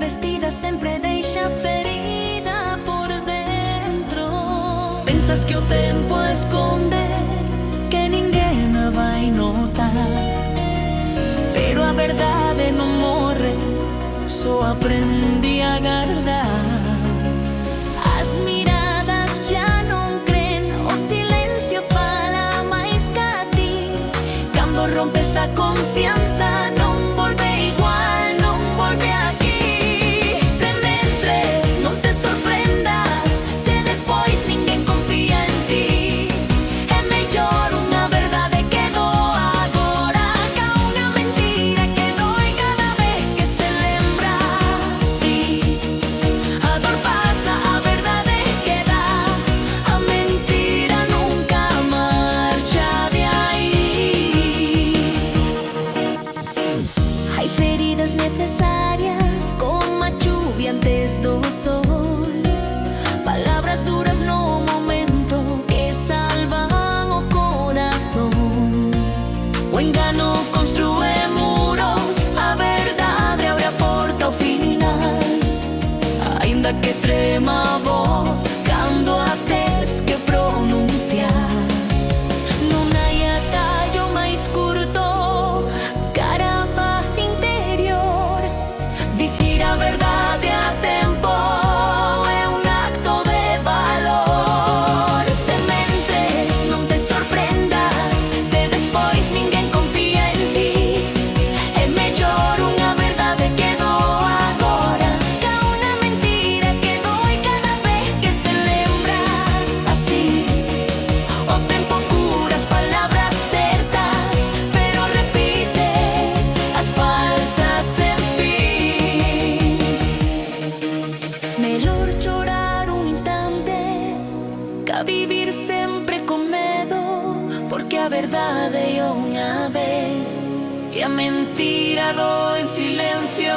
vestida sempre deixa ferida por dentro. Pensas que o tempo a esconde, que ninguén a vai notar, pero a verdade non morre, só aprendí a guardar. As miradas xa non cren, o silencio fala máis ca ti. Cando rompes a confianza non volve igual, non volve aquí. Se mentres non te sorprendas, se despois ninguén confía en ti, é mellor unha verdade que doa agora ca unha mentira que doi cada vez que se lembra. Si, a dor pasa, a verdade queda, a mentira nunca marcha de aí. Hai feridas necesarias como a chuvia antes do sol, palabras duras no momento que salvan o corazón. O engano construe muros, a verdade abre a porta ao final, aínda que trema a voz cando a tes que pronunciar. Non hai atallo máis curto cara a paz interior. Dicir a verdade a tempo é un acto de valor. Se mentres non te sorprendas, se despois ninguén confía en ti, é mellor unha verdade que doa agora ca unha mentira que doi cada vez que se lembra. Así, o tempo cura as palabras certas, pero repite as falsas sen fin. Mellor chorar un instante ca vivir sempre con medo, porque a verdade é unha vez e a mentira do en silencio.